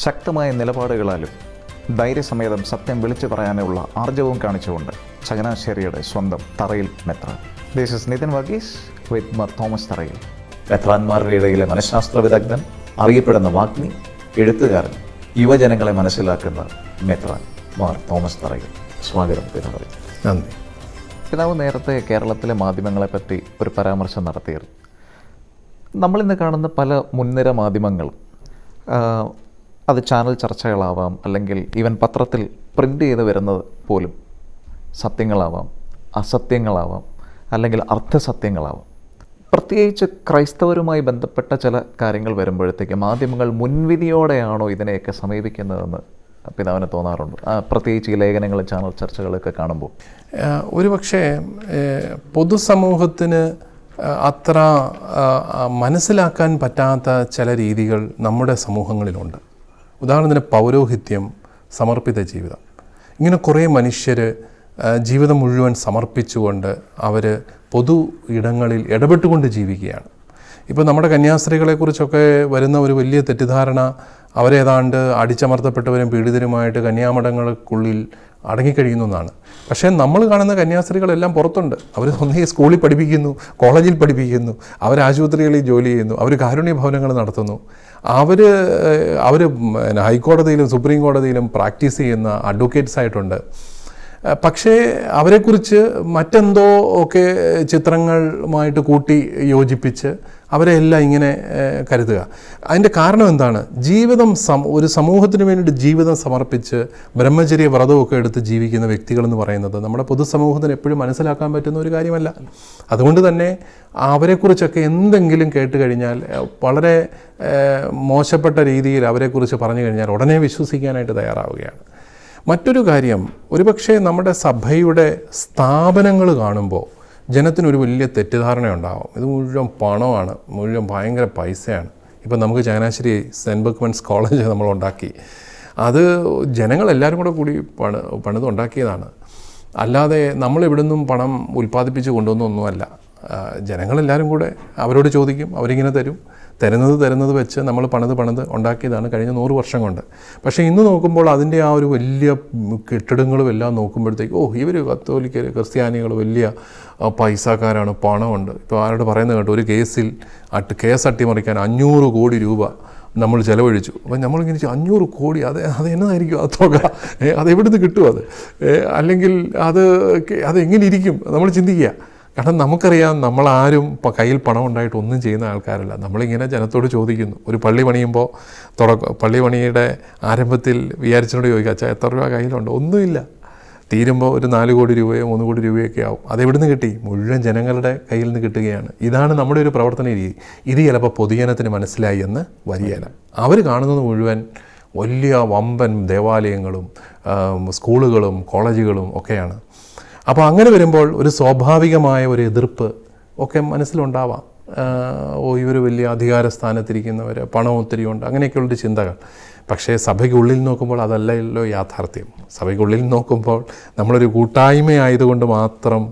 ശക്തമായ നിലപാടുകളാലും ധൈര്യസമേതം സത്യം വിളിച്ചു പറയാനുള്ള ആർജവവും കാണിച്ചുകൊണ്ട് ചങ്ങനാശ്ശേരിയുടെ സ്വന്തം തറയിൽ മെത്രാൻ. This is Nithin Varghese with Mar Thomas Tharayil. മെത്രാന്മാരുടെ ഇടയിലെ മനഃശാസ്ത്ര വിദഗ്ധൻ, അറിയപ്പെടുന്ന വാഗ്മി, എഴുത്തുകാരൻ, യുവജനങ്ങളെ മനസ്സിലാക്കുന്ന മെത്രാൻ മാർ തോമസ് തറയിൽ. സ്വാഗതം പിതാവ്. നന്ദി. പിതാവ് നേരത്തെ കേരളത്തിലെ മാധ്യമങ്ങളെപ്പറ്റി ഒരു പരാമർശം നടത്തിയിരുന്നു. നമ്മളിന്ന് കാണുന്ന പല മുൻനിര മാധ്യമങ്ങളും, അത് ചാനൽ ചർച്ചകളാവാം, അല്ലെങ്കിൽ ഈവൻ പത്രത്തിൽ പ്രിൻ്റ് ചെയ്ത് വരുന്നത് പോലും സത്യങ്ങളാവാം, അസത്യങ്ങളാവാം, അല്ലെങ്കിൽ അർത്ഥസത്യങ്ങളാവാം. പ്രത്യേകിച്ച് ക്രൈസ്തവരുമായി ബന്ധപ്പെട്ട ചില കാര്യങ്ങൾ വരുമ്പോഴത്തേക്ക് മാധ്യമങ്ങൾ മുൻവിധിയോടെയാണോ ഇതിനെയൊക്കെ സമീപിക്കുന്നതെന്ന് പിതാവിന് തോന്നാറുണ്ട്, പ്രത്യേകിച്ച് ഈ ലേഖനങ്ങളും ചാനൽ ചർച്ചകളൊക്കെ കാണുമ്പോൾ? ഒരുപക്ഷെ പൊതുസമൂഹത്തിന് അത്ര മനസ്സിലാക്കാൻ പറ്റാത്ത ചില രീതികൾ നമ്മുടെ സമൂഹങ്ങളിലുണ്ട്. ഉദാഹരണത്തിന് പൗരോഹിത്യം, സമർപ്പിത ജീവിതം. ഇങ്ങനെ കുറേ മനുഷ്യർ ജീവിതം മുഴുവൻ സമർപ്പിച്ചുകൊണ്ട് അവർ പൊതു ഇടങ്ങളിൽ ഇടപെട്ടുകൊണ്ട് ജീവിക്കുകയാണ്. ഇപ്പോൾ നമ്മുടെ കന്യാസ്ത്രീകളെക്കുറിച്ചൊക്കെ വരുന്ന ഒരു വലിയ തെറ്റിദ്ധാരണ, അവരേതാണ്ട് അടിച്ചമർത്തപ്പെട്ടവരും പീഡിതരുമായിട്ട് കന്യാമഠങ്ങൾക്കുള്ളിൽ അടങ്ങിക്കഴിയുന്നു എന്നാണ്. പക്ഷേ നമ്മൾ കാണുന്ന കന്യാസ്ത്രീകളെല്ലാം പുറത്തുണ്ട്. അവർ ഒന്നേ സ്കൂളിൽ പഠിപ്പിക്കുന്നു, കോളേജിൽ പഠിപ്പിക്കുന്നു, അവർ ആശുപത്രികളിൽ ജോലി ചെയ്യുന്നു, അവർ കാരുണ്യ ഭവനങ്ങൾ നടത്തുന്നു, അവർ ഹൈക്കോടതിയിലും സുപ്രീം കോടതിയിലും പ്രാക്ടീസ് ചെയ്യുന്ന അഡ്വക്കേറ്റ്സ് ആയിട്ടുണ്ട്. പക്ഷേ അവരെക്കുറിച്ച് മറ്റെന്തോ ഒക്കെ ചിത്രങ്ങളുമായിട്ട് കൂട്ടി യോജിപ്പിച്ച് അവരെ എല്ലാം ഇങ്ങനെ കരുതുക. അതിൻ്റെ കാരണം എന്താണ്? ജീവിതം ഒരു സമൂഹത്തിന് വേണ്ടിയിട്ട് ജീവിതം സമർപ്പിച്ച് ബ്രഹ്മചര്യ വ്രതമൊക്കെ എടുത്ത് ജീവിക്കുന്ന വ്യക്തികളെന്ന് പറയുന്നത് നമ്മുടെ പൊതുസമൂഹത്തിന് എപ്പോഴും മനസ്സിലാക്കാൻ പറ്റുന്ന ഒരു കാര്യമല്ല. അതുകൊണ്ട് തന്നെ അവരെക്കുറിച്ചൊക്കെ എന്തെങ്കിലും കേട്ട് കഴിഞ്ഞാൽ, വളരെ മോശപ്പെട്ട രീതിയിൽ അവരെക്കുറിച്ച് പറഞ്ഞു കഴിഞ്ഞാൽ ഉടനെ വിശ്വസിക്കാനായിട്ട് തയ്യാറാവുകയാണ്. മറ്റൊരു കാര്യം, ഒരുപക്ഷെ നമ്മുടെ സഭയുടെ സ്ഥാപനങ്ങൾ കാണുമ്പോൾ ജനത്തിനൊരു വലിയ തെറ്റിദ്ധാരണ ഉണ്ടാകും. ഇത് മുഴുവൻ പണമാണ്, മുഴുവൻ ഭയങ്കര പൈസയാണ്. ഇപ്പം നമുക്ക് ചങ്ങനാശ്ശേരി സെൻറ്റ് ബർക്ക്മെൻസ് കോളേജ് നമ്മളുണ്ടാക്കി. അത് ജനങ്ങളെല്ലാവരും കൂടി പണിതുണ്ടാക്കിയതാണ്. അല്ലാതെ നമ്മളിവിടെ നിന്നും പണം ഉൽപ്പാദിപ്പിച്ച് കൊണ്ടുവന്നൊന്നുമല്ല. ജനങ്ങളെല്ലാവരും കൂടെ അവരോട് ചോദിക്കും, അവരിങ്ങനെ തരുന്നത് വെച്ച് നമ്മൾ പണിത് ഉണ്ടാക്കിയതാണ് കഴിഞ്ഞ 100 വർഷം കൊണ്ട്. പക്ഷേ ഇന്ന് നോക്കുമ്പോൾ അതിൻ്റെ ആ ഒരു വലിയ കെട്ടിടങ്ങളും എല്ലാം നോക്കുമ്പോഴത്തേക്ക്, ഇവർ കത്തോലിക്കർ, ക്രിസ്ത്യാനികൾ വലിയ പൈസക്കാരാണ്, പണമുണ്ട്. ഇപ്പോൾ ആരോട് പറയുന്നത് കേട്ടോ, ഒരു കേസ് അട്ടിമറിക്കാൻ 500 കോടി രൂപ നമ്മൾ ചിലവഴിച്ചു. അപ്പം നമ്മളിങ്ങനെ 500 കോടി, അത് എന്നതായിരിക്കും ആ തുക? അതെവിടുന്ന് കിട്ടും അത്? അല്ലെങ്കിൽ അതെങ്ങനെ ഇരിക്കും? നമ്മൾ ചിന്തിക്കുക. കാരണം നമുക്കറിയാം, നമ്മളാരും കയ്യിൽ പണം ഉണ്ടായിട്ട് ഒന്നും ചെയ്യുന്ന ആൾക്കാരല്ല. നമ്മളിങ്ങനെ ജനത്തോട് ചോദിക്കുന്നു. ഒരു പള്ളി പണിയുമ്പോൾ പള്ളി പണിയുടെ ആരംഭത്തിൽ വിചാരിച്ചോട് ചോദിക്കുക, അച്ഛാ എത്ര രൂപ കയ്യിലുണ്ട്? ഒന്നുമില്ല. തീരുമ്പോൾ ഒരു 4 കോടി രൂപയോ 3 കോടി രൂപയൊക്കെ ആവും. അതെവിടുന്ന് കിട്ടി? മുഴുവൻ ജനങ്ങളുടെ കയ്യിൽ നിന്ന് കിട്ടുകയാണ്. ഇതാണ് നമ്മുടെ ഒരു പ്രവർത്തന രീതി. ഇത് ചിലപ്പോൾ പൊതുജനത്തിന് മനസ്സിലായി എന്ന് വരികയില്ല. അവർ കാണുന്നത് മുഴുവൻ വലിയ വമ്പൻ ദേവാലയങ്ങളും സ്കൂളുകളും കോളേജുകളും ഒക്കെയാണ്. അപ്പോൾ അങ്ങനെ വരുമ്പോൾ ഒരു സ്വാഭാവികമായ ഒരു എതിർപ്പ് ഒക്കെ മനസ്സിലുണ്ടാവാം. ഇവർ വലിയ അധികാര സ്ഥാനത്തിരിക്കുന്നവർ, പണം ഒത്തിരി ഉണ്ട്, അങ്ങനെയൊക്കെയുള്ളൊരു ചിന്തകൾ. പക്ഷേ സഭയ്ക്കുള്ളിൽ നോക്കുമ്പോൾ അതല്ലല്ലോ യാഥാർത്ഥ്യം. സഭയ്ക്കുള്ളിൽ നോക്കുമ്പോൾ നമ്മളൊരു കൂട്ടായ്മയായതുകൊണ്ട് മാത്രം,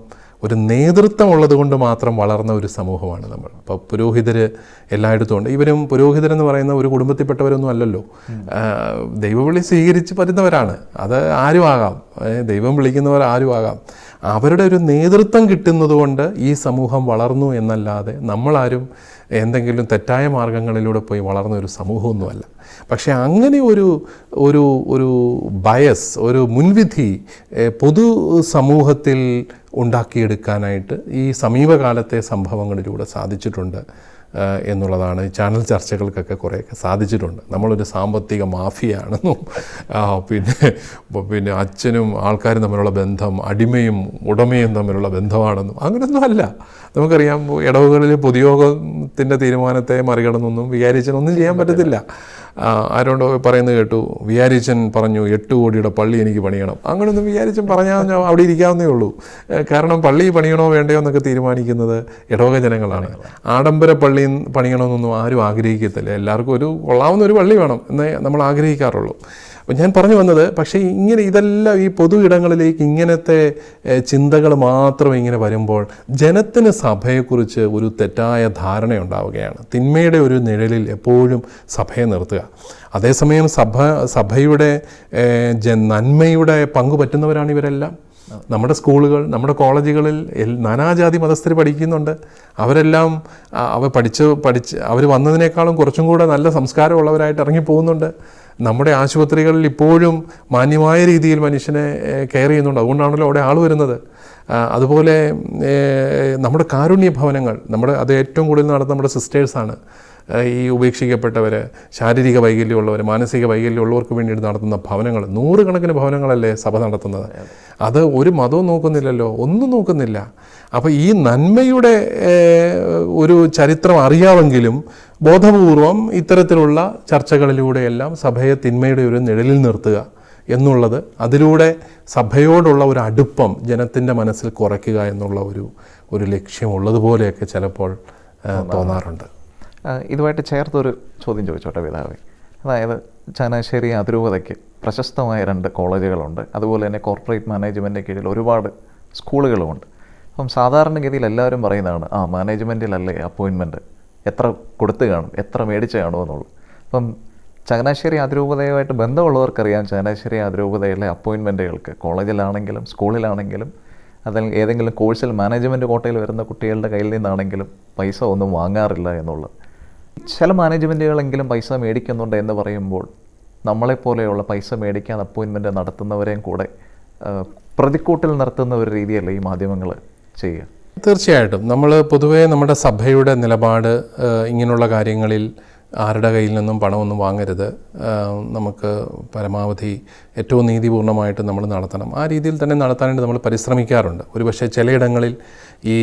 ഒരു നേതൃത്വം ഉള്ളത് കൊണ്ട് മാത്രം വളർന്ന ഒരു സമൂഹമാണ് നമ്മൾ. അപ്പോൾ പുരോഹിതർ എല്ലായിടത്തും ഉണ്ട്. ഇവരും പുരോഹിതരെന്ന് പറയുന്ന ഒരു കുടുംബത്തിൽപ്പെട്ടവരൊന്നും അല്ലല്ലോ. ദൈവവിളി സ്വീകരിച്ച് വരുന്നവരാണ്. അത് ആരും ആകാം, ദൈവം വിളിക്കുന്നവർ ആരും ആകാം. അവരുടെ ഒരു നേതൃത്വം കിട്ടുന്നത് കൊണ്ട് ഈ സമൂഹം വളർന്നു എന്നല്ലാതെ നമ്മളാരും എന്തെങ്കിലും തെറ്റായ മാർഗങ്ങളിലൂടെ പോയി വളർന്ന ഒരു സമൂഹമൊന്നുമല്ല. പക്ഷേ അങ്ങനെ ഒരു ബയസ്, ഒരു മുൻവിധി പൊതു സമൂഹത്തിൽ ഉണ്ടാക്കിയെടുക്കാനായിട്ട് ഈ സമീപകാലത്തെ സംഭവങ്ങളിലൂടെ സാധിച്ചിട്ടുണ്ട് എന്നുള്ളതാണ്. ഈ ചാനൽ ചർച്ചകൾക്കൊക്കെ കുറേയൊക്കെ സാധിച്ചിട്ടുണ്ട്. നമ്മളൊരു സാമ്പത്തിക മാഫിയാണെന്നും പിന്നെ അച്ഛനും ആൾക്കാരും തമ്മിലുള്ള ബന്ധം അടിമയും ഉടമയും തമ്മിലുള്ള ബന്ധമാണെന്നും അങ്ങനെയൊന്നും അല്ല. നമുക്കറിയാം, ഇടവുകളിൽ പൊതുയോഗത്തിൻ്റെ തീരുമാനത്തെ മറികടന്നൊന്നും വികാരിച്ചനൊന്നും ചെയ്യാൻ പറ്റത്തില്ല. ആരോണ്ടോ പറയുന്നത് കേട്ടു, വികാരിച്ചൻ പറഞ്ഞു 8 കോടിയുടെ പള്ളി എനിക്ക് പണിയണം. അങ്ങനെയൊന്നും വികാരിച്ചൻ പറഞ്ഞാൽ അവിടെ ഇരിക്കാവുന്നേ ഉള്ളൂ. കാരണം പള്ളി പണിയണോ വേണ്ടയോ എന്നൊക്കെ തീരുമാനിക്കുന്നത് ഇടവക ജനങ്ങളാണ്. ആഡംബര പള്ളി പണിയണമെന്നൊന്നും ആരും ആഗ്രഹിക്കത്തില്ല. എല്ലാവർക്കും കൊള്ളാവുന്ന ഒരു പള്ളി വേണം എന്നേ നമ്മൾ ആഗ്രഹിക്കാറുള്ളൂ. അപ്പം ഞാൻ പറഞ്ഞു വന്നത്, പക്ഷേ ഇങ്ങനെ ഇതെല്ലാം ഈ പൊതു ഇടങ്ങളിലേക്ക് ഇങ്ങനത്തെ ചിന്തകൾ മാത്രം ഇങ്ങനെ വരുമ്പോൾ ജനത്തിന് സഭയെക്കുറിച്ച് ഒരു തെറ്റായ ധാരണയുണ്ടാവുകയാണ്. തിന്മയുടെ ഒരു നിഴലിൽ എപ്പോഴും സഭയെ നിർത്തുക. അതേസമയം സഭയുടെ നന്മയുടെ പങ്കു പറ്റുന്നവരാണ് ഇവരെല്ലാം. നമ്മുടെ സ്കൂളുകൾ, നമ്മുടെ കോളേജുകളിൽ നാനാജാതി മതസ്ഥർ പഠിക്കുന്നുണ്ട്. അവരെല്ലാം അവർ വന്നതിനേക്കാളും കുറച്ചും കൂടെ നല്ല സംസ്കാരമുള്ളവരായിട്ട് ഇറങ്ങിപ്പോകുന്നുണ്ട്. നമ്മുടെ ആശുപത്രികളിൽ ഇപ്പോഴും മാന്യമായ രീതിയിൽ മനുഷ്യനെ കെയർ ചെയ്യുന്നുണ്ട്. അതുകൊണ്ടാണല്ലോ അവിടെ ആൾ വരുന്നത്. അതുപോലെ നമ്മുടെ കാരുണ്യ ഭവനങ്ങൾ, അത് ഏറ്റവും കൂടുതൽ നടത്തുന്ന നമ്മുടെ സിസ്റ്റേഴ്സാണ്. ഈ ഉപേക്ഷിക്കപ്പെട്ടവർ, ശാരീരിക വൈകല്യമുള്ളവർ, മാനസിക വൈകല്യമുള്ളവർക്ക് വേണ്ടിയിട്ട് നടത്തുന്ന ഭവനങ്ങൾ, 100 കണക്കിന് ഭവനങ്ങളല്ലേ സഭ നടത്തുന്നത്. അത് ഒരു മതവും നോക്കുന്നില്ലല്ലോ, ഒന്നും നോക്കുന്നില്ല. അപ്പോൾ ഈ നന്മയുടെ ഒരു ചരിത്രം അറിയാമെങ്കിലും ബോധപൂർവം ഇത്തരത്തിലുള്ള ചർച്ചകളിലൂടെയെല്ലാം സഭയെ തിന്മയുടെ ഒരു നിഴലിൽ നിർത്തുക എന്നുള്ളത്, അതിലൂടെ സഭയോടുള്ള ഒരു അടുപ്പം ജനത്തിൻ്റെ മനസ്സിൽ കുറയ്ക്കുക എന്നുള്ള ഒരു ലക്ഷ്യമുള്ളതുപോലെയൊക്കെ ചിലപ്പോൾ തോന്നാറുണ്ട്. ഇതുമായിട്ട് ചേർത്തൊരു ചോദ്യം ചോദിച്ചോട്ടെ പിതാവേ. അതായത് ചങ്ങനാശ്ശേരി അതിരൂപതയ്ക്ക് പ്രശസ്തമായ 2 കോളേജുകളുണ്ട്. അതുപോലെ തന്നെ കോർപ്പറേറ്റ് മാനേജ്മെൻറ്റിന് കീഴിൽ ഒരുപാട് സ്കൂളുകളുമുണ്ട്. അപ്പം സാധാരണഗതിയിൽ എല്ലാവരും പറയുന്നതാണ്, മാനേജ്മെൻറ്റിലല്ലേ അപ്പോയിൻമെൻറ്റ്, എത്ര കൊടുത്ത് കാണും, എത്ര മേടിച്ച് കാണുമെന്നുള്ളത്. അപ്പം ചങ്ങനാശ്ശേരി അതിരൂപതയുമായിട്ട് ബന്ധമുള്ളവർക്കറിയാം, ചങ്ങനാശ്ശേരി അതിരൂപതയിലെ അപ്പോയിൻമെൻറ്റുകൾക്ക് കോളേജിലാണെങ്കിലും സ്കൂളിലാണെങ്കിലും അല്ലെങ്കിൽ ഏതെങ്കിലും കോഴ്സിൽ മാനേജ്മെൻറ്റ് കോട്ടയിൽ വരുന്ന കുട്ടികളുടെ കയ്യിൽ നിന്നാണെങ്കിലും പൈസ ഒന്നും വാങ്ങാറില്ല എന്നുള്ളത്. ചില മാനേജ്മെൻറ്റുകളെങ്കിലും പൈസ മേടിക്കുന്നുണ്ട് എന്ന് പറയുമ്പോൾ നമ്മളെപ്പോലെയുള്ള പൈസ മേടിക്കാൻ അപ്പോയിൻമെൻറ്റ് നടത്തുന്നവരെയും കൂടെ പ്രതിക്കൂട്ടിൽ നിർത്തുന്ന ഒരു രീതിയല്ലേ ഈ മാധ്യമങ്ങൾ ചെയ്യുക? തീർച്ചയായിട്ടും നമ്മൾ പൊതുവേ നമ്മുടെ സഭയുടെ നിലപാട് ഇങ്ങനെയുള്ള കാര്യങ്ങളിൽ ആരുടെ കയ്യിൽ നിന്നും പണമൊന്നും വാങ്ങരുത്, നമുക്ക് പരമാവധി ഏറ്റവും നീതിപൂർണ്ണമായിട്ട് നമ്മൾ നടത്തണം. ആ രീതിയിൽ തന്നെ നടത്താനായിട്ട് നമ്മൾ പരിശ്രമിക്കാറുണ്ട്. ഒരുപക്ഷെ ചിലയിടങ്ങളിൽ ഈ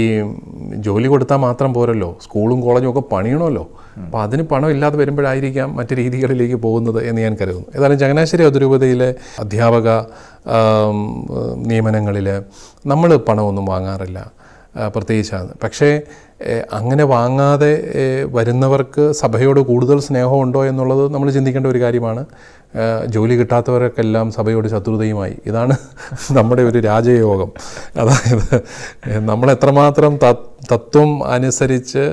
ജോലി കൊടുത്താൽ മാത്രം പോരല്ലോ, സ്കൂളും കോളേജും ഒക്കെ പണിയണമല്ലോ. അപ്പോൾ അതിന് പണം ഇല്ലാതെ വരുമ്പോഴായിരിക്കാം മറ്റ് രീതികളിലേക്ക് പോകുന്നത് എന്ന് ഞാൻ കരുതുന്നു. ഏതായാലും ചങ്ങനാശ്ശേരി അതിരൂപതയിലെ അധ്യാപക നിയമനങ്ങളിൽ നമ്മൾ പണമൊന്നും വാങ്ങാറില്ല പ്രത്യേകിച്ചാണ്. പക്ഷേ അങ്ങനെ വാങ്ങാതെ വരുന്നവർക്ക് സഭയോട് കൂടുതൽ സ്നേഹമുണ്ടോ എന്നുള്ളത് നമ്മൾ ചിന്തിക്കേണ്ട ഒരു കാര്യമാണ്. ജോലി കിട്ടാത്തവർക്കെല്ലാം സഭയോട് ശത്രുതയുമായി. ഇതാണ് നമ്മുടെ ഒരു രാജയോഗം. അതായത് നമ്മൾ എത്രമാത്രം തത്വം അനുസരിച്ച്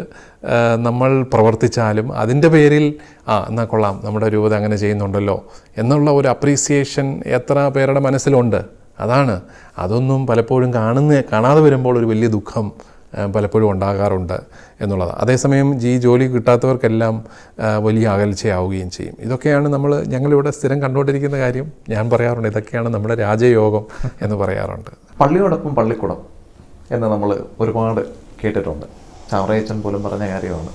നമ്മൾ പ്രവർത്തിച്ചാലും അതിൻ്റെ പേരിൽ എന്നാൽ കൊള്ളാം, നമ്മുടെ രൂപത അങ്ങനെ ചെയ്യുന്നുണ്ടല്ലോ എന്നുള്ള ഒരു അപ്രീസിയേഷൻ എത്ര പേരുടെ മനസ്സിലുണ്ട്. അതൊന്നും പലപ്പോഴും കാണാതെ വരുമ്പോൾ ഒരു വലിയ ദുഃഖം പലപ്പോഴും ഉണ്ടാകാറുണ്ട് എന്നുള്ളതാണ്. അതേസമയം ജോലി കിട്ടാത്തവർക്കെല്ലാം വലിയ അകൽച്ചയാവുകയും ചെയ്യും. ഇതൊക്കെയാണ് ഞങ്ങളിവിടെ സ്ഥിരം കണ്ടുകൊണ്ടിരിക്കുന്ന കാര്യം. ഞാൻ പറയാറുണ്ട്, ഇതൊക്കെയാണ് നമ്മുടെ രാജയോഗം എന്ന് പറയാറുണ്ട്. പള്ളിയോടൊപ്പം പള്ളിക്കുടം എന്ന് നമ്മൾ ഒരുപാട് കേട്ടിട്ടുണ്ട്. ചാവറയച്ചൻ പോലും പറഞ്ഞ കാര്യമാണ്.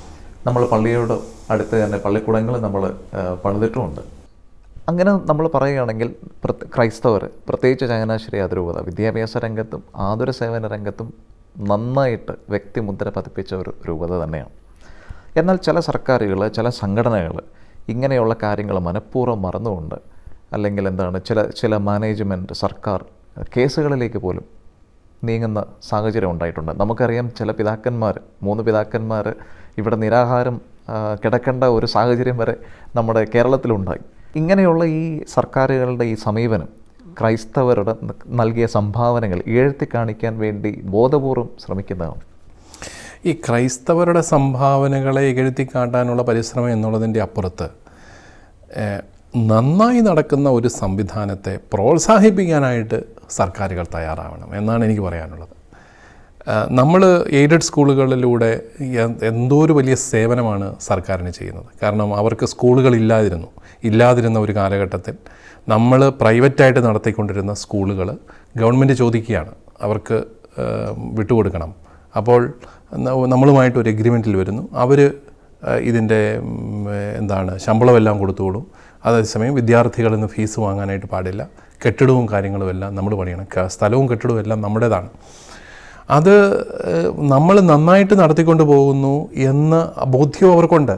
നമ്മൾ പള്ളിയോട് അടുത്ത് തന്നെ പള്ളിക്കുടങ്ങൾ നമ്മൾ പണിതിട്ടുമുണ്ട്. അങ്ങനെ നമ്മൾ പറയുകയാണെങ്കിൽ ക്രൈസ്തവർ, പ്രത്യേകിച്ച് ചങ്ങനാശ്ശേരി അതിരൂപത, വിദ്യാഭ്യാസ രംഗത്തും ആതുര സേവന രംഗത്തും നന്നായിട്ട് വ്യക്തിമുദ്ര പതിപ്പിച്ച ഒരു രൂപത തന്നെയാണ്. എന്നാൽ ചില സർക്കാരുകൾ, ചില സംഘടനകൾ ഇങ്ങനെയുള്ള കാര്യങ്ങൾ മനഃപൂർവ്വം മറന്നുകൊണ്ട്, അല്ലെങ്കിൽ ചില മാനേജ്മെൻറ്റ്, സർക്കാർ കേസുകളിലേക്ക് പോലും നീങ്ങുന്ന സാഹചര്യം ഉണ്ടായിട്ടുണ്ട്. നമുക്കറിയാം, ചില പിതാക്കന്മാർ, 3 പിതാക്കന്മാർ ഇവിടെ നിരാഹാരം കിടക്കേണ്ട ഒരു സാഹചര്യം വരെ നമ്മുടെ കേരളത്തിലുണ്ടായി. ഇങ്ങനെയുള്ള ഈ സർക്കാരുകളുടെ ഈ സമീപനം ക്രൈസ്തവരുടെ നൽകിയ സംഭാവനകൾ ഇഴത്തി കാണിക്കാൻ വേണ്ടി ബോധപൂർവം ശ്രമിക്കുന്നതാണ്. ഈ ക്രൈസ്തവരുടെ സംഭാവനകളെ ഇകഴ്ത്തി കാട്ടാനുള്ള പരിശ്രമം എന്നുള്ളതിൻ്റെ അപ്പുറത്ത് നന്നായി നടക്കുന്ന ഒരു സംവിധാനത്തെ പ്രോത്സാഹിപ്പിക്കാനായിട്ട് സർക്കാരുകൾ തയ്യാറാവണം എന്നാണ് എനിക്ക് പറയാനുള്ളത്. നമ്മൾ എയ്ഡഡ് സ്കൂളുകളിലൂടെ എന്തോ ഒരു വലിയ സേവനമാണ് സർക്കാരിന് ചെയ്യുന്നത്. കാരണം അവർക്ക് ഇല്ലാതിരുന്ന ഒരു കാലഘട്ടത്തിൽ നമ്മൾ പ്രൈവറ്റായിട്ട് നടത്തിക്കൊണ്ടിരുന്ന സ്കൂളുകൾ ഗവൺമെൻറ് ചോദിക്കുകയാണ് അവർക്ക് വിട്ടുകൊടുക്കണം. അപ്പോൾ നമ്മളുമായിട്ടൊരു എഗ്രിമെൻറ്റിൽ വരുന്നു. അവർ ഇതിൻ്റെ ശമ്പളമെല്ലാം കൊടുത്തുകൊള്ളും. അതേസമയം വിദ്യാർത്ഥികളിൽ നിന്ന് ഫീസ് വാങ്ങാനായിട്ട് പാടില്ല. കെട്ടിടവും കാര്യങ്ങളും എല്ലാം നമ്മൾ പണിയണം. സ്ഥലവും കെട്ടിടവും എല്ലാം നമ്മുടേതാണ്. അത് നമ്മൾ നന്നായിട്ട് നടത്തിക്കൊണ്ട് പോകുന്നു എന്ന ബോധ്യം അവർക്കുണ്ട്.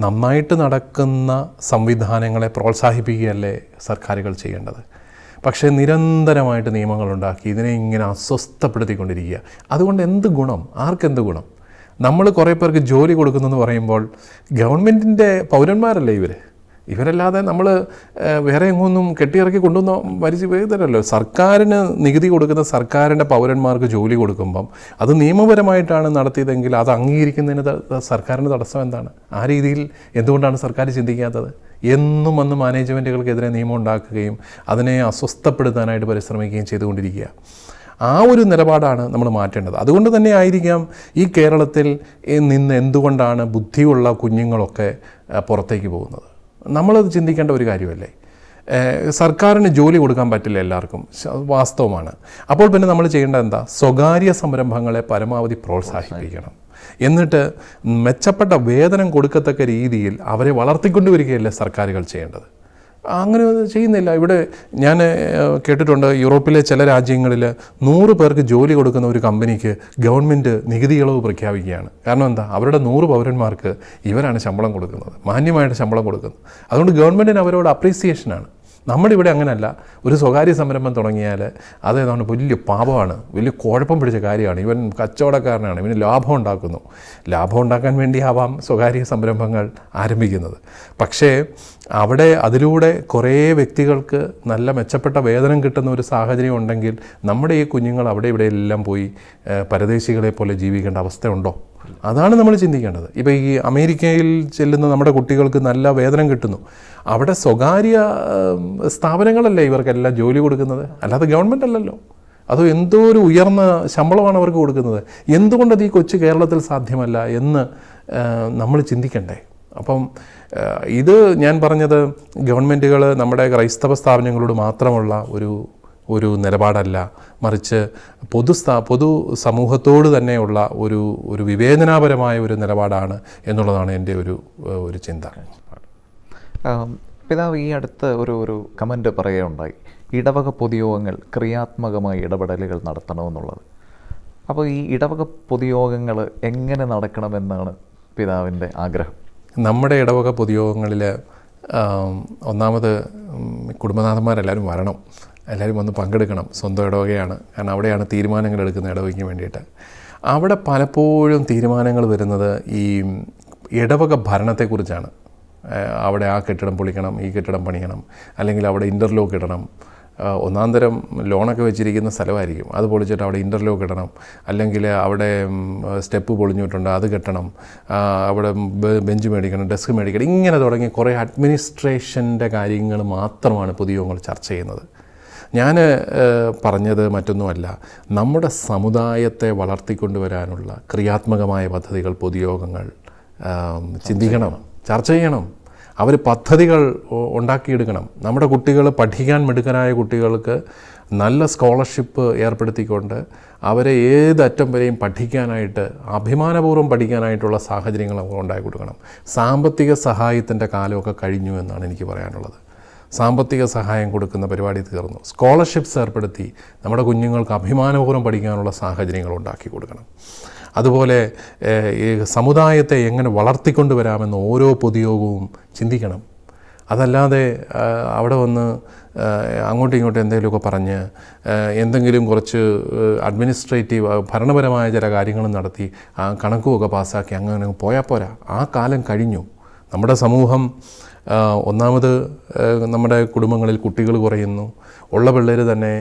നന്നായിട്ട് നടക്കുന്ന സംവിധാനങ്ങളെ പ്രോത്സാഹിപ്പിക്കുകയല്ലേ സർക്കാരുകൾ ചെയ്യേണ്ടത്. പക്ഷേ നിരന്തരമായിട്ട് നിയമങ്ങളുണ്ടാക്കി ഇതിനെ ഇങ്ങനെ അസ്വസ്ഥപ്പെടുത്തിക്കൊണ്ടിരിക്കുക. അതുകൊണ്ട് എന്ത് ഗുണം? ആർക്കെന്ത് ഗുണം? നമ്മൾ കുറേ പേർക്ക് ജോലി കൊടുക്കുന്നെന്ന് പറയുമ്പോൾ ഗവൺമെൻറ്റിൻ്റെ പൗരന്മാരല്ലേ ഇവർ? ഇവരല്ലാതെ നമ്മൾ വേറെ എങ്ങൊന്നും കെട്ടിയിറക്കി കൊണ്ടുവന്ന മരിച്ചു പോയതല്ലോ. സർക്കാരിന് നികുതി കൊടുക്കുന്ന സർക്കാരിൻ്റെ പൗരന്മാർക്ക് ജോലി കൊടുക്കുമ്പം അത് നിയമപരമായിട്ടാണ് നടത്തിയതെങ്കിൽ അത് അംഗീകരിക്കുന്നതിന് സർക്കാരിന് തടസ്സം എന്താണ്? ആ രീതിയിൽ എന്തുകൊണ്ടാണ് സർക്കാർ ചിന്തിക്കാത്തത്? എന്നും വന്ന് മാനേജ്മെൻറ്റുകൾക്കെതിരെ നിയമം ഉണ്ടാക്കുകയും അതിനെ അസ്വസ്ഥപ്പെടുത്താനായിട്ട് പരിശ്രമിക്കുകയും ചെയ്തുകൊണ്ടിരിക്കുക. ആ ഒരു നിലപാടാണ് നമ്മൾ മാറ്റേണ്ടത്. അതുകൊണ്ട് തന്നെ ആയിരിക്കാം ഈ കേരളത്തിൽ നിന്ന് എന്തുകൊണ്ടാണ് ബുദ്ധിയുള്ള കുഞ്ഞുങ്ങളൊക്കെ പുറത്തേക്ക് പോകുന്നത്. നമ്മളത് ചിന്തിക്കേണ്ട ഒരു കാര്യമല്ലേ? സർക്കാരിന് ജോലി കൊടുക്കാൻ പറ്റില്ല എല്ലാവർക്കും, വാസ്തവമാണ്. അപ്പോൾ പിന്നെ നമ്മൾ ചെയ്യേണ്ടത് എന്താ? സ്വകാര്യ സംരംഭങ്ങളെ പരമാവധി പ്രോത്സാഹിപ്പിക്കണം. എന്നിട്ട് മെച്ചപ്പെട്ട വേതനം കൊടുക്കത്തക്ക രീതിയിൽ അവരെ വളർത്തിക്കൊണ്ടുവരികയല്ലേ സർക്കാരുകൾ ചെയ്യേണ്ടത്. അങ്ങനെ ചെയ്യുന്നില്ല. ഇവിടെ ഞാൻ കേട്ടിട്ടുണ്ട്, യൂറോപ്പിലെ ചില രാജ്യങ്ങളിൽ 100 പേർക്ക് ജോലി കൊടുക്കുന്ന ഒരു കമ്പനിക്ക് ഗവൺമെൻറ് നികുതി ഇളവ് പ്രഖ്യാപിക്കുകയാണ്. കാരണം എന്താ? അവരുടെ 100 പൗരന്മാർക്ക് ഇവരാണ് ശമ്പളം കൊടുക്കുന്നത്, മാന്യമായിട്ട് ശമ്പളം കൊടുക്കുന്നത്. അതുകൊണ്ട് ഗവൺമെൻറ്റിന് അവരോട് അപ്രീസിയേഷനാണ്. നമ്മുടെ ഇവിടെ അങ്ങനെയല്ല. ഒരു സ്വകാര്യ സംരംഭം തുടങ്ങിയാൽ അതേതാണ് വലിയ പാപമാണ്, വലിയ കുഴപ്പം പിടിച്ച കാര്യമാണ്, ഇവൻ കച്ചവടക്കാരനാണ്, ഇവന് ലാഭം ഉണ്ടാക്കുന്നു. ലാഭം ഉണ്ടാക്കാൻ വേണ്ടിയാവാം സ്വകാര്യ സംരംഭങ്ങൾ ആരംഭിക്കുന്നത്. പക്ഷേ അവിടെ അതിലൂടെ കുറേ വ്യക്തികൾക്ക് നല്ല മെച്ചപ്പെട്ട വേതനം കിട്ടുന്ന ഒരു സാഹചര്യം ഉണ്ടെങ്കിൽ നമ്മുടെ ഈ കുഞ്ഞുങ്ങൾ അവിടെ ഇവിടെ എല്ലാം പോയി പരദേശികളെ പോലെ ജീവിക്കേണ്ട അവസ്ഥയുണ്ടോ? അതാണ് നമ്മൾ ചിന്തിക്കേണ്ടത്. ഇപ്പോൾ ഈ അമേരിക്കയിൽ ചെല്ലുന്ന നമ്മുടെ കുട്ടികൾക്ക് നല്ല വേതനം കിട്ടുന്നു. അവിടെ സ്വകാര്യ സ്ഥാപനങ്ങളല്ലേ ഇവർക്കെല്ലാം ജോലി കൊടുക്കുന്നത്, അല്ലാതെ ഗവൺമെൻറ് അല്ലല്ലോ. അത് എന്തോ ഒരു ഉയർന്ന ശമ്പളമാണ് അവർക്ക് കൊടുക്കുന്നത്. എന്തുകൊണ്ടത് ഈ കൊച്ചു കേരളത്തിൽ സാധ്യമല്ല എന്ന് നമ്മൾ ചിന്തിക്കണ്ടേ? അപ്പം ഇത് ഞാൻ പറഞ്ഞത് ഗവൺമെൻറ്റുകൾ നമ്മുടെ ക്രൈസ്തവ സ്ഥാപനങ്ങളോട് മാത്രമുള്ള ഒരു നിലപാടല്ല, മറിച്ച് പൊതു സമൂഹത്തോട് തന്നെയുള്ള ഒരു വിവേചനാപരമായ ഒരു നിലപാടാണ് എന്നുള്ളതാണ് എൻ്റെ ഒരു ചിന്ത. പിതാവ് ഈ അടുത്ത് ഒരു കമൻറ്റ് പറയുകയുണ്ടായി, ഇടവക പൊതുയോഗങ്ങൾ ക്രിയാത്മകമായി ഇടപെടലുകൾ നടത്തണമെന്നുള്ളത്. അപ്പോൾ ഈ ഇടവക പൊതുയോഗങ്ങൾ എങ്ങനെ നടക്കണമെന്നാണ് പിതാവിൻ്റെ ആഗ്രഹം? നമ്മുടെ ഇടവക പൊതുയോഗങ്ങളിൽ ഒന്നാമത് കുടുംബനാഥന്മാരെല്ലാവരും വരണം, എല്ലാവരും വന്ന് പങ്കെടുക്കണം. സ്വന്തം ഇടവകയാണ്, കാരണം അവിടെയാണ് തീരുമാനങ്ങൾ എടുക്കുന്ന ഇടവകയ്ക്ക് വേണ്ടിയിട്ട്. അവിടെ പലപ്പോഴും തീരുമാനങ്ങൾ വരുന്നത് ഈ ഇടവക ഭരണത്തെക്കുറിച്ചാണ്. അവിടെ ആ കെട്ടിടം പൊളിക്കണം, ഈ കെട്ടിടം പണിയണം, അല്ലെങ്കിൽ അവിടെ ഇൻ്റർലോക്ക് ഇടണം. ഒന്നാം തരം ലോണൊക്കെ വെച്ചിരിക്കുന്ന സ്ഥലമായിരിക്കും, അത് പൊളിച്ചിട്ട് അവിടെ ഇൻ്റർലോക്ക് ഇടണം, അല്ലെങ്കിൽ അവിടെ സ്റ്റെപ്പ് പൊളിഞ്ഞിട്ടുണ്ട് അത് കെട്ടണം, അവിടെ ബെഞ്ച് മേടിക്കണം, ഡെസ്ക് മേടിക്കണം, ഇങ്ങനെ തുടങ്ങി കുറേ അഡ്മിനിസ്ട്രേഷൻ്റെ കാര്യങ്ങൾ മാത്രമാണ് പൊതുയോഗങ്ങൾ ചർച്ച ചെയ്യുന്നത്. ഞാൻ പറഞ്ഞത് മറ്റൊന്നുമല്ല, നമ്മുടെ സമുദായത്തെ വളർത്തിക്കൊണ്ടുവരാനുള്ള ക്രിയാത്മകമായ പദ്ധതികൾ പൊതുയോഗങ്ങൾ ചിന്തിക്കണം, ചർച്ച ചെയ്യണം. അവർ പദ്ധതികൾ ഉണ്ടാക്കിയെടുക്കണം. നമ്മുടെ കുട്ടികൾ പഠിക്കാൻ മിടുക്കനായ കുട്ടികൾക്ക് നല്ല സ്കോളർഷിപ്പ് ഏർപ്പെടുത്തിക്കൊണ്ട് അവരെ ഏതറ്റം വരെയും പഠിക്കാനായിട്ട്, അഭിമാനപൂർവ്വം പഠിക്കാനായിട്ടുള്ള സാഹചര്യങ്ങൾ നമുക്ക് ഉണ്ടാക്കി കൊടുക്കണം. സാമ്പത്തിക സഹായത്തിൻ്റെ കാലമൊക്കെ കഴിഞ്ഞു എന്നാണ് എനിക്ക് പറയാനുള്ളത്. സാമ്പത്തിക സഹായം കൊടുക്കുന്ന പരിപാടി തീർന്നു. സ്കോളർഷിപ്സ് ഏർപ്പെടുത്തി നമ്മുടെ കുഞ്ഞുങ്ങൾക്ക് അഭിമാനപൂർവ്വം പഠിക്കാനുള്ള സാഹചര്യങ്ങൾ ഉണ്ടാക്കി കൊടുക്കണം. അതുപോലെ ഈ സമുദായത്തെ എങ്ങനെ വളർത്തിക്കൊണ്ടുവരാമെന്ന് ഓരോ പൊതുയോഗവും ചിന്തിക്കണം. അതല്ലാതെ അവിടെ വന്ന് അങ്ങോട്ടും ഇങ്ങോട്ടും എന്തെങ്കിലുമൊക്കെ പറഞ്ഞ് എന്തെങ്കിലും കുറച്ച് അഡ്മിനിസ്ട്രേറ്റീവ് ഭരണപരമായ ചില കാര്യങ്ങളും നടത്തി ആ കണക്കുമൊക്കെ പാസ്സാക്കി അങ്ങനെ പോയാൽ പോരാ. ആ കാലം കഴിഞ്ഞു. നമ്മുടെ സമൂഹം ഒന്നാമത് നമ്മുടെ കുടുംബങ്ങളിൽ കുട്ടികൾ കുറയുന്നു, ഉള്ള പിള്ളേർ തന്നെ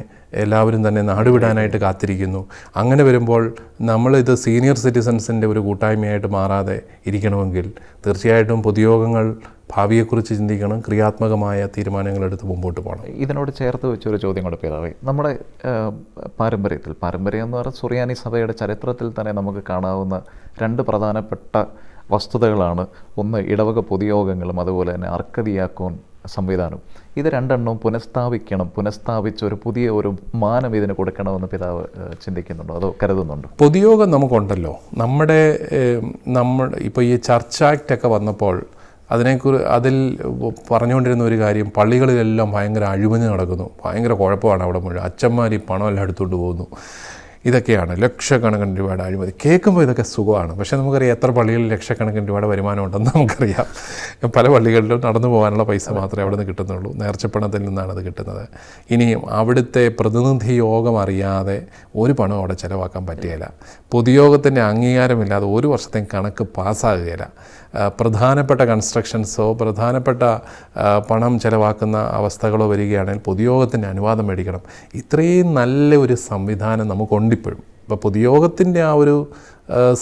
എല്ലാവരും തന്നെ നാടുവിടാനായിട്ട് കാത്തിരിക്കുന്നു. അങ്ങനെ വരുമ്പോൾ നമ്മളിത് സീനിയർ സിറ്റിസൺസിൻ്റെ ഒരു കൂട്ടായ്മയായിട്ട് മാറാതെ ഇരിക്കണമെങ്കിൽ തീർച്ചയായിട്ടും പൊതുയോഗങ്ങൾ ഭാവിയെക്കുറിച്ച് ചിന്തിക്കണം, ക്രിയാത്മകമായ തീരുമാനങ്ങളെടുത്ത് മുമ്പോട്ട് പോകണം. ഇതിനോട് ചേർത്ത് വെച്ചൊരു ചോദ്യം കൂടെ പിതാവേ, നമ്മുടെ പാരമ്പര്യം എന്ന് പറഞ്ഞാൽ സുറിയാനി സഭയുടെ ചരിത്രത്തിൽ തന്നെ നമുക്ക് കാണാവുന്ന 2 പ്രധാനപ്പെട്ട വസ്തുതകളാണ്. ഒന്ന് ഇടവക പൊതുയോഗങ്ങളും അതുപോലെ തന്നെ അർക്കദിയാക്കോൻ സംവിധാനം. ഇത് 2 പുനഃസ്ഥാപിച്ച് ഒരു പുതിയ മാനം ഇതിന് കൊടുക്കണമെന്ന് പിതാവ് ചിന്തിക്കുന്നുണ്ടോ, അതോ കരുതുന്നുണ്ടോ? പൊതുയോഗം നമുക്കുണ്ടല്ലോ. നമ്മുടെ ഇപ്പോൾ ഈ ചർച്ച് ആക്റ്റൊക്കെ വന്നപ്പോൾ അതിൽ പറഞ്ഞുകൊണ്ടിരുന്ന ഒരു കാര്യം, പള്ളികളിലെല്ലാം ഭയങ്കര അഴിമതി നടക്കുന്നു, ഭയങ്കര കുഴപ്പമാണ് അവിടെ മുഴുവൻ, അച്ഛന്മാർ ഈ പണമെല്ലാം എടുത്തുകൊണ്ട് പോകുന്നു, ഇതൊക്കെയാണ് ലക്ഷക്കണക്കിന് രൂപയുടെ അഴിമതി. കേൾക്കുമ്പോൾ ഇതൊക്കെ സുഖമാണ്. പക്ഷേ നമുക്കറിയാം എത്ര പള്ളികളിൽ ലക്ഷക്കണക്കിന് രൂപയുടെ വരുമാനം ഉണ്ടെന്ന് നമുക്കറിയാം. പല പള്ളികളിലും നടന്നു പോകാനുള്ള പൈസ മാത്രമേ അവിടെ നിന്ന് കിട്ടുന്നുള്ളൂ, നേർച്ചപ്പണത്തിൽ നിന്നാണ് അത് കിട്ടുന്നത്. ഇനിയും അവിടുത്തെ പ്രതിനിധി യോഗം അറിയാതെ ഒരു പണം അവിടെ ചിലവാക്കാൻ പറ്റുകയില്ല. പൊതുയോഗത്തിൻ്റെ അംഗീകാരമില്ലാതെ ഒരു വർഷത്തേക്ക് കണക്ക് പാസ്സാകുകയില്ല. പ്രധാനപ്പെട്ട കൺസ്ട്രക്ഷൻസോ പ്രധാനപ്പെട്ട പണം ചെലവാക്കുന്ന അവസ്ഥകളോ വരികയാണെങ്കിൽ പൊതുയോഗത്തിൻ്റെ അനുവാദം മേടിക്കണം. ഇത്രയും നല്ല ഒരു സംവിധാനം നമുക്കുണ്ടിപ്പോഴും. ഇപ്പോൾ പൊതുയോഗത്തിൻ്റെ ആ ഒരു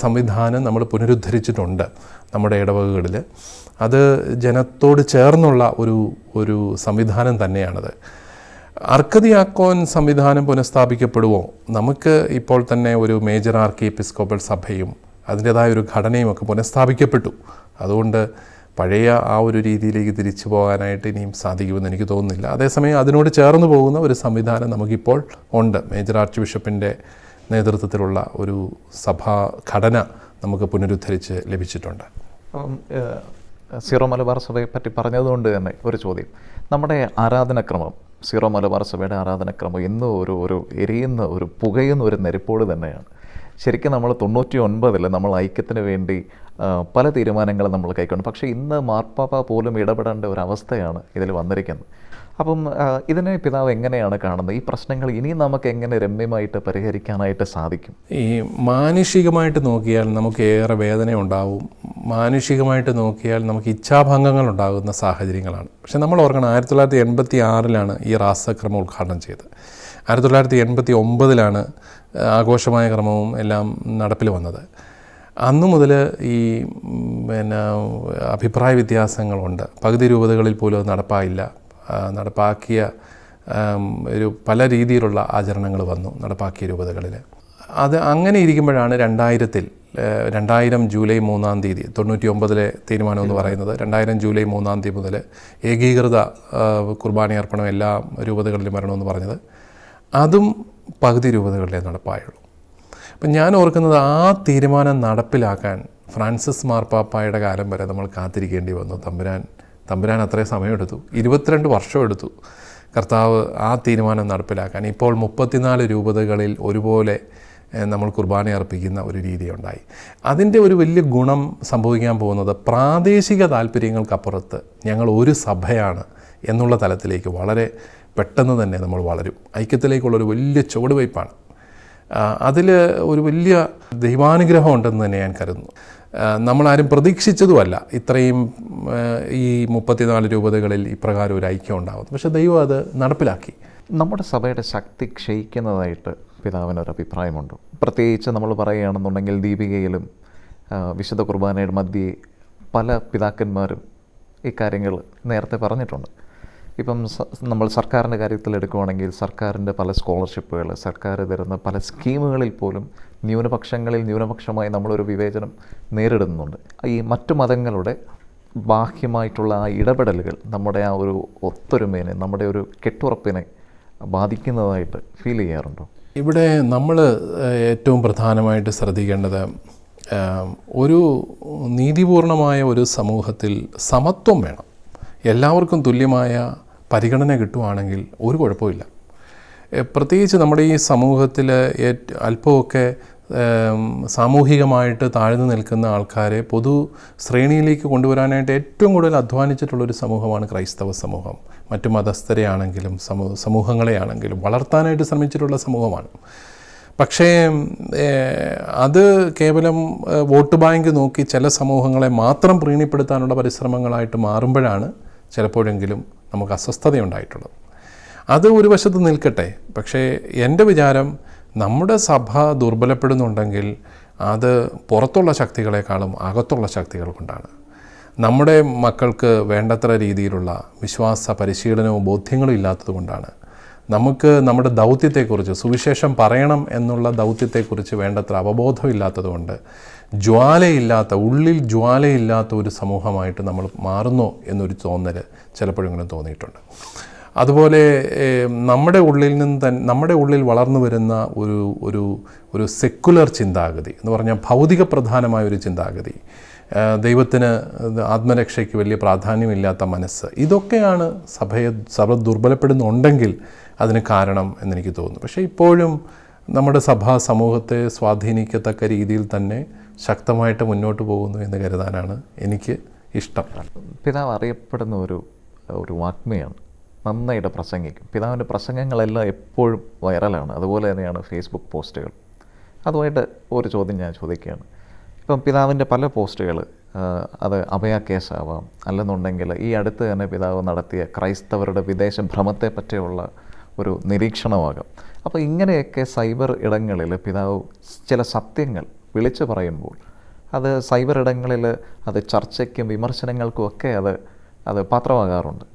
സംവിധാനം നമ്മൾ പുനരുദ്ധരിച്ചിട്ടുണ്ട് നമ്മുടെ ഇടവകകളിൽ. അത് ജനത്തോട് ചേർന്നുള്ള ഒരു സംവിധാനം തന്നെയാണത്. അർക്കദിയാക്കോൻ സംവിധാനം പുനഃസ്ഥാപിക്കപ്പെടുമോ? നമുക്ക് ഇപ്പോൾ തന്നെ ഒരു മേജർ ആർക്കി എപ്പിസ്കോപ്പൽ സഭയും അതിൻ്റേതായ ഒരു ഘടനയും ഒക്കെ പുനഃസ്ഥാപിക്കപ്പെട്ടു. അതുകൊണ്ട് പഴയ ആ ഒരു രീതിയിലേക്ക് തിരിച്ചു പോകാനായിട്ട് ഇനിയും സാധിക്കുമെന്ന് എനിക്ക് തോന്നുന്നില്ല. അതേസമയം അതിനോട് ചേർന്ന് പോകുന്ന ഒരു സംവിധാനം നമുക്കിപ്പോൾ ഉണ്ട്. മേജർ ആർച്ച് ബിഷപ്പിൻ്റെ നേതൃത്വത്തിലുള്ള ഒരു സഭാ ഘടന നമുക്ക് പുനരുദ്ധരിച്ച് ലഭിച്ചിട്ടുണ്ട്. സീറോ മലബാർ സഭയെ പറ്റി പറഞ്ഞതുകൊണ്ട് തന്നെ ഒരു ചോദ്യം. നമ്മുടെ ആരാധനക്രമം, സീറോ മലബാർ സഭയുടെ ആരാധനക്രമം ഇന്ന് ഒരു എരിയുന്ന ഒരു പുകയുന്ന ഒരു നെരുപ്പോട് തന്നെയാണ്. ശരിക്കും നമ്മൾ 99 നമ്മൾ ഐക്യത്തിന് വേണ്ടി പല തീരുമാനങ്ങളും നമ്മൾ കൈക്കൊണ്ടു. പക്ഷേ ഇന്ന് മാർപ്പാപ്പ പോലും ഇടപെടേണ്ട ഒരവസ്ഥയാണ് ഇതിൽ വന്നിരിക്കുന്നത്. അപ്പം ഇതിനെ പിതാവ് എങ്ങനെയാണ് കാണുന്നത്? ഈ പ്രശ്നങ്ങൾ ഇനിയും നമുക്ക് എങ്ങനെ രമ്യമായിട്ട് പരിഹരിക്കാനായിട്ട് സാധിക്കും? ഈ മാനുഷികമായിട്ട് നോക്കിയാൽ നമുക്ക് ഏറെ വേദന ഉണ്ടാവും. മാനുഷികമായിട്ട് നോക്കിയാൽ നമുക്ക് ഇച്ഛാഭംഗങ്ങൾ ഉണ്ടാകുന്ന സാഹചര്യങ്ങളാണ്. പക്ഷെ നമ്മൾ ഓർക്കണം, 1986 ഈ റാസക്രമം ഉദ്ഘാടനം ചെയ്തത്. 1989 ആഘോഷമായ ക്രമവും എല്ലാം നടപ്പിൽ വന്നത്. അന്നു മുതൽ ഈ അഭിപ്രായ വ്യത്യാസങ്ങളുണ്ട്. പകുതി രൂപതകളിൽ പോലും അത് നടപ്പാക്കിയ ഒരു പല രീതിയിലുള്ള ആചരണങ്ങൾ വന്നു നടപ്പാക്കിയ രൂപതകളിൽ. അത് അങ്ങനെ ഇരിക്കുമ്പോഴാണ് 2000 ജൂലൈ 3 തീയതി 99 തീരുമാനം എന്ന് പറയുന്നത് 2000 ജൂലൈ 3 തീയതി മുതൽ ഏകീകൃത കുർബാന അർപ്പണം എല്ലാ രൂപതകളിലും വരണമെന്ന് പറഞ്ഞത്. അതും പകുതി രൂപതകളിലേ നടപ്പായുള്ളൂ. അപ്പം ഞാൻ ഓർക്കുന്നത്, ആ തീരുമാനം നടപ്പിലാക്കാൻ ഫ്രാൻസിസ് മാർപ്പാപ്പായുടെ കാലം വരെ നമ്മൾ കാത്തിരിക്കേണ്ടി വന്നു. തമ്പുരാൻ അത്രയും സമയമെടുത്തു, 22 വർഷം എടുത്തു കർത്താവ് ആ തീരുമാനം നടപ്പിലാക്കാൻ. ഇപ്പോൾ 34 രൂപതകളിൽ ഒരുപോലെ നമ്മൾ കുർബാന അർപ്പിക്കുന്ന ഒരു രീതി ഉണ്ടായി. അതിൻ്റെ ഒരു വലിയ ഗുണം സംഭവിക്കാൻ പോകുന്നത്, പ്രാദേശിക താല്പര്യങ്ങൾക്കപ്പുറത്ത് ഞങ്ങൾ ഒരു സഭയാണ് എന്നുള്ള തലത്തിലേക്ക് വളരെ പെട്ടെന്ന് തന്നെ നമ്മൾ വളരും. ഐക്യത്തിലേക്കുള്ളൊരു വലിയ ചുവടുവയ്പ്പാണ്. അതിൽ ഒരു വലിയ ദൈവാനുഗ്രഹം ഉണ്ടെന്ന് തന്നെ ഞാൻ കരുതുന്നു. നമ്മളാരും പ്രതീക്ഷിച്ചതുമല്ല ഇത്രയും ഈ 34 രൂപതകളിൽ ഇപ്രകാരം ഒരു ഐക്യം ഉണ്ടാകുന്നു. പക്ഷേ ദൈവം അത് നടപ്പിലാക്കി. നമ്മുടെ സഭയുടെ ശക്തി ക്ഷയിക്കുന്നതായിട്ട് പിതാവിനൊരു അഭിപ്രായമുണ്ട്. പ്രത്യേകിച്ച് നമ്മൾ പറയുകയാണെന്നുണ്ടെങ്കിൽ ദീപികയിലും വിശുദ്ധ കുർബാനയുടെ മധ്യേ പല പിതാക്കന്മാരും ഈ കാര്യങ്ങൾ നേരത്തെ പറഞ്ഞിട്ടുണ്ട്. ഇപ്പം നമ്മൾ സർക്കാരിൻ്റെ കാര്യത്തിൽ എടുക്കുകയാണെങ്കിൽ സർക്കാരിൻ്റെ പല സ്കോളർഷിപ്പുകൾ, സർക്കാർ തരുന്ന പല സ്കീമുകളിൽ പോലും ന്യൂനപക്ഷമായി നമ്മളൊരു വിവേചനം നേരിടുന്നുണ്ട്. ഈ മറ്റു മതങ്ങളുടെ ബാഹ്യമായിട്ടുള്ള ആ ഇടപെടലുകൾ നമ്മുടെ ആ ഒരു ഒത്തൊരുമേനെ, നമ്മുടെ ഒരു കെട്ടുറപ്പിനെ ബാധിക്കുന്നതായിട്ട് ഫീൽ ചെയ്യാറുണ്ടോ? ഇവിടെ നമ്മൾ ഏറ്റവും പ്രധാനമായിട്ട് ശ്രദ്ധിക്കേണ്ടത്, ഒരു നീതിപൂർണമായ ഒരു സമൂഹത്തിൽ സമത്വം വേണം. എല്ലാവർക്കും തുല്യമായ പരിഗണന കിട്ടുവാണെങ്കിൽ ഒരു കുഴപ്പമില്ല. പ്രത്യേകിച്ച് നമ്മുടെ ഈ സമൂഹത്തിൽ അല്പമൊക്കെ സാമൂഹികമായിട്ട് താഴ്ന്നു നിൽക്കുന്ന ആൾക്കാരെ പൊതു ശ്രേണിയിലേക്ക് കൊണ്ടുവരാനായിട്ട് ഏറ്റവും കൂടുതൽ അധ്വാനിച്ചിട്ടുള്ളൊരു സമൂഹമാണ് ക്രൈസ്തവ സമൂഹം. മറ്റു മതസ്ഥരെ ആണെങ്കിലും സമൂഹങ്ങളെ ആണെങ്കിലും വളർത്താനായിട്ട് ശ്രമിച്ചിട്ടുള്ള സമൂഹമാണ്. പക്ഷേ അത് കേവലം വോട്ട് ബാങ്ക് നോക്കി ചില സമൂഹങ്ങളെ മാത്രം പ്രീണിപ്പെടുത്താനുള്ള പരിശ്രമങ്ങളായിട്ട് മാറുമ്പോഴാണ് ചിലപ്പോഴെങ്കിലും നമുക്ക് അസ്വസ്ഥതയുണ്ടായിട്ടുള്ളത്. അത് ഒരു വശത്ത് നിൽക്കട്ടെ. പക്ഷേ എൻ്റെ വിചാരം, നമ്മുടെ സഭ ദുർബലപ്പെടുന്നുണ്ടെങ്കിൽ അത് പുറത്തുള്ള ശക്തികളെക്കാളും അകത്തുള്ള ശക്തികൾ കൊണ്ടാണ്. നമ്മുടെ മക്കൾക്ക് വേണ്ടത്ര രീതിയിലുള്ള വിശ്വാസ പരിശീലനവും ബോധ്യങ്ങളും ഇല്ലാത്തത് കൊണ്ടാണ്. നമുക്ക് നമ്മുടെ ദൗത്യത്തെക്കുറിച്ച്, സുവിശേഷം പറയണം എന്നുള്ള ദൗത്യത്തെക്കുറിച്ച് വേണ്ടത്ര അവബോധമില്ലാത്തതുകൊണ്ട് ഉള്ളിൽ ജ്വാലയില്ലാത്ത ഒരു സമൂഹമായിട്ട് നമ്മൾ മാറുന്നോ എന്നൊരു തോന്നൽ ചിലപ്പോഴെങ്കിലും തോന്നിയിട്ടുണ്ട്. അതുപോലെ നമ്മുടെ ഉള്ളിൽ വളർന്നു വരുന്ന ഒരു സെക്കുലർ ചിന്താഗതി എന്ന് പറഞ്ഞാൽ ഭൗതിക പ്രധാനമായ ഒരു ചിന്താഗതി, ദൈവത്തിന് ആത്മരക്ഷയ്ക്ക് വലിയ പ്രാധാന്യമില്ലാത്ത മനസ്സ്, ഇതൊക്കെയാണ് സഭ ദുർബലപ്പെടുന്നുണ്ടെങ്കിൽ അതിന് കാരണം എന്നെനിക്ക് തോന്നുന്നു. പക്ഷേ ഇപ്പോഴും നമ്മുടെ സഭാ സമൂഹത്തെ സ്വാധീനിക്കത്തക്ക രീതിയിൽ തന്നെ ശക്തമായിട്ട് മുന്നോട്ട് പോകുന്നു എന്ന് കരുതാനാണ് എനിക്ക് ഇഷ്ടം. പിതാവ് അറിയപ്പെടുന്ന ഒരു വാഗ്മിയാണ്, നന്നായിട്ട് പ്രസംഗിക്കും. പിതാവിൻ്റെ പ്രസംഗങ്ങളെല്ലാം എപ്പോഴും വൈറലാണ്. അതുപോലെ തന്നെയാണ് ഫേസ്ബുക്ക് പോസ്റ്റുകൾ. അതുമായിട്ട് ഒരു ചോദ്യം ഞാൻ ചോദിക്കുകയാണ്. ഇപ്പം പിതാവിൻ്റെ പല പോസ്റ്റുകൾ അത് അഭയ കേസാവാം, അല്ലെന്നുണ്ടെങ്കിൽ ഈ അടുത്ത് തന്നെ പിതാവ് നടത്തിയ ക്രൈസ്തവരുടെ വിദേശ ഭ്രമത്തെ പറ്റിയുള്ള ഒരു നിരീക്ഷണമാകാം. അപ്പോൾ ഇങ്ങനെയൊക്കെ സൈബർ ഇടങ്ങളിൽ പിതാവ് ചില സത്യങ്ങൾ വിളിച്ചു പറയുമ്പോൾ അത് സൈബർ ഇടങ്ങളിൽ അത് ചർച്ചയ്ക്കും വിമർശനങ്ങൾക്കും ഒക്കെ അത് പാത്രമാകാറുണ്ട്.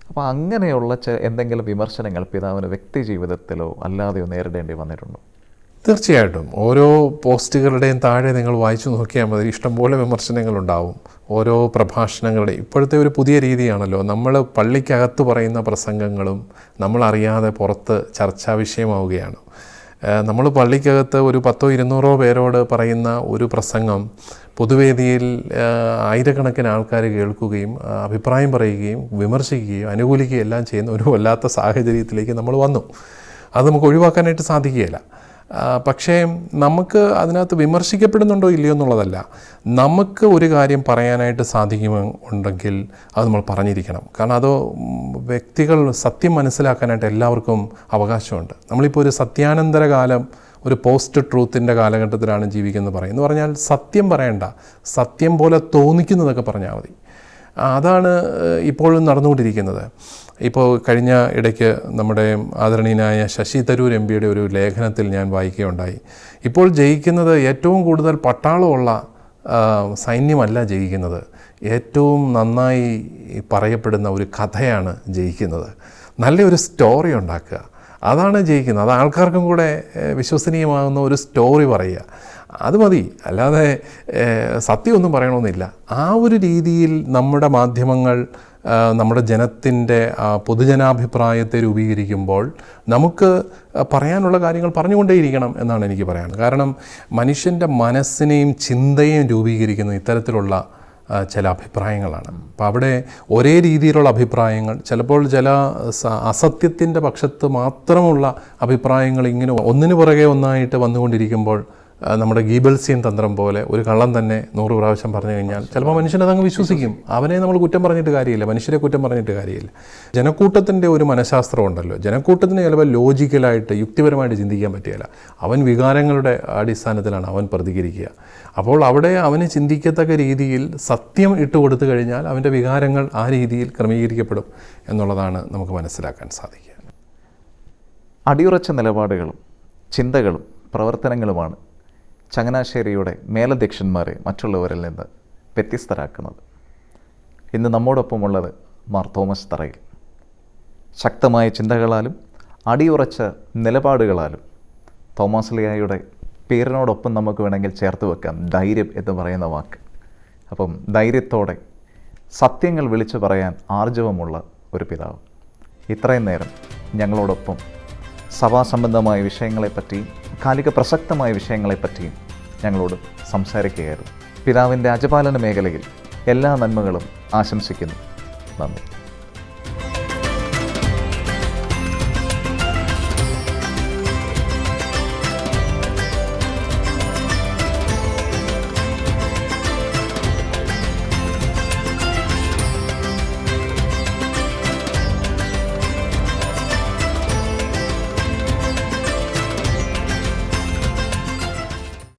അപ്പോൾ അങ്ങനെയുള്ള എന്തെങ്കിലും വിമർശനങ്ങൾ പിതാവിന് വ്യക്തി ജീവിതത്തിലോ അല്ലാതെയോ നേരിടേണ്ടി വന്നിട്ടുണ്ടോ? തീർച്ചയായിട്ടും ഓരോ പോസ്റ്റുകളുടെയും താഴെ നിങ്ങൾ വായിച്ചു നോക്കിയാൽ മതി, ഇഷ്ടംപോലെ വിമർശനങ്ങളുണ്ടാവും. ഓരോ പ്രഭാഷണങ്ങളുടെ ഇപ്പോഴത്തെ ഒരു പുതിയ രീതിയാണല്ലോ, നമ്മൾ പള്ളിക്കകത്ത് പറയുന്ന പ്രസംഗങ്ങളും നമ്മളറിയാതെ പുറത്ത് ചർച്ചാ വിഷയമാവുകയാണ്. നമ്മൾ പള്ളിക്കകത്ത് ഒരു 100-200 പേരോട് പറയുന്ന ഒരു പ്രസംഗം പൊതുവേദിയിൽ ആയിരക്കണക്കിന് ആൾക്കാർ കേൾക്കുകയും അഭിപ്രായം പറയുകയും വിമർശിക്കുകയും അനുകൂലിക്കുകയും എല്ലാം ചെയ്യുന്ന ഒരു വല്ലാത്ത സാഹചര്യത്തിലേക്ക് നമ്മൾ വന്നു. അത് നമുക്ക് ഒഴിവാക്കാനായിട്ട് സാധിക്കുകയില്ല. പക്ഷേ നമുക്ക് അതിനകത്ത് വിമർശിക്കപ്പെടുന്നുണ്ടോ ഇല്ലയോ എന്നുള്ളതല്ല, നമുക്ക് ഒരു കാര്യം പറയാനായിട്ട് സാധിക്കുമെങ്കിൽ അത് നമ്മൾ പറഞ്ഞിരിക്കണം. കാരണം അത് വ്യക്തികൾ സത്യം മനസ്സിലാക്കാനായിട്ട് എല്ലാവർക്കും അവകാശമുണ്ട്. നമ്മളിപ്പോൾ ഒരു സത്യാനന്തര കാലം, ഒരു പോസ്റ്റ് ട്രൂത്തിൻ്റെ കാലഘട്ടത്തിലാണ് ജീവിക്കുന്നത് എന്ന് പറഞ്ഞാൽ സത്യം പറയണ്ട, സത്യം പോലെ തോന്നിക്കുന്നതൊക്കെ പറഞ്ഞാൽ മതി. അതാണ് ഇപ്പോഴും നടന്നുകൊണ്ടിരിക്കുന്നത്. ഇപ്പോൾ കഴിഞ്ഞ ഇടയ്ക്ക് നമ്മുടെ ആദരണീയനായ ശശി തരൂർ MP ഒരു ലേഖനത്തിൽ ഞാൻ വായിക്കുകയുണ്ടായി. ഇപ്പോൾ ജയിക്കുന്നത് ഏറ്റവും കൂടുതൽ പട്ടാളമുള്ള സൈന്യമല്ല ജയിക്കുന്നത്, ഏറ്റവും നന്നായി പറയപ്പെടുന്ന ഒരു കഥയാണ് ജയിക്കുന്നത്. നല്ലൊരു സ്റ്റോറി ഉണ്ടാക്കുക, അതാണ് ജയിക്കുന്നത്. അത് ആൾക്കാർക്കും കൂടെ വിശ്വസനീയമാകുന്ന ഒരു സ്റ്റോറി പറയുക, അത് മതി. അല്ലാതെ സത്യമൊന്നും പറയണമെന്നില്ല. ആ ഒരു രീതിയിൽ നമ്മുടെ മാധ്യമങ്ങൾ നമ്മുടെ ജനത്തിൻ്റെ പൊതുജനാഭിപ്രായത്തെ രൂപീകരിക്കുമ്പോൾ നമുക്ക് പറയാനുള്ള കാര്യങ്ങൾ പറഞ്ഞുകൊണ്ടേയിരിക്കണം എന്നാണ് എനിക്ക് പറയാനുള്ളത്. കാരണം മനുഷ്യൻ്റെ മനസ്സിനെയും ചിന്തയെയും രൂപീകരിക്കുന്ന ഇത്തരത്തിലുള്ള ചില അഭിപ്രായങ്ങളാണ്. അപ്പോൾ അവിടെ ഒരേ രീതിയിലുള്ള അഭിപ്രായങ്ങൾ, ചിലപ്പോൾ ചില അസത്യത്തിൻ്റെ പക്ഷത്ത് മാത്രമുള്ള അഭിപ്രായങ്ങൾ ഇങ്ങനെ ഒന്നിനു പുറകെ ഒന്നായിട്ട് വന്നുകൊണ്ടിരിക്കുമ്പോൾ നമ്മുടെ ഗീബൽസിയൻ തന്ത്രം പോലെ ഒരു കള്ളം തന്നെ 100 പ്രാവശ്യം പറഞ്ഞു കഴിഞ്ഞാൽ ചിലപ്പോൾ മനുഷ്യനതങ്ങ് വിശ്വസിക്കും. അവനെ നമ്മൾ കുറ്റം പറഞ്ഞിട്ട് കാര്യമില്ല, മനുഷ്യരെ കുറ്റം പറഞ്ഞിട്ട് കാര്യമില്ല. ജനക്കൂട്ടത്തിൻ്റെ ഒരു മനഃശാസ്ത്രം ഉണ്ടല്ലോ, ജനക്കൂട്ടത്തിന് ചിലപ്പോൾ ലോജിക്കലായിട്ട് യുക്തിപരമായിട്ട് ചിന്തിക്കാൻ പറ്റുകയില്ല. അവൻ വികാരങ്ങളുടെ അടിസ്ഥാനത്തിലാണ് അവൻ പ്രതികരിക്കുക. അപ്പോൾ അവിടെ അവന് ചിന്തിക്കത്തക്ക രീതിയിൽ സത്യം ഇട്ട് കൊടുത്തു കഴിഞ്ഞാൽ അവൻ്റെ വികാരങ്ങൾ ആ രീതിയിൽ ക്രമീകരിക്കപ്പെടും എന്നുള്ളതാണ് നമുക്ക് മനസ്സിലാക്കാൻ സാധിക്കുക. അടിയുറച്ച നിലപാടുകളും ചിന്തകളും പ്രവർത്തനങ്ങളുമാണ് ചങ്ങനാശ്ശേരിയുടെ മേലധ്യക്ഷന്മാരെ മറ്റുള്ളവരിൽ നിന്ന് വ്യത്യസ്തരാക്കുന്നത്. ഇന്ന് നമ്മോടൊപ്പമുള്ളത് മാർ തോമസ് തറയിൽ. ശക്തമായ ചിന്തകളാലും അടിയുറച്ച നിലപാടുകളാലും തോമസ് ലിയായുടെ പേരിനോടൊപ്പം നമുക്ക് വേണമെങ്കിൽ ചേർത്ത് വെക്കാം ധൈര്യം എന്ന് പറയുന്ന വാക്ക്. അപ്പം ധൈര്യത്തോടെ സത്യങ്ങൾ വിളിച്ചു പറയാൻ ആർജവമുള്ള ഒരു പിതാവ്. ഇത്രയും നേരം ഞങ്ങളോടൊപ്പം സഭാസംബന്ധമായ വിഷയങ്ങളെപ്പറ്റിയും കാലിക പ്രസക്തമായ വിഷയങ്ങളെപ്പറ്റിയും ഞങ്ങളോട് സംസാരിക്കുകയായിരുന്നു. പിതാവിൻ്റെ അജപാലന മേഖലയിൽ എല്ലാ നന്മകളും ആശംസിക്കുന്നു. നന്ദി.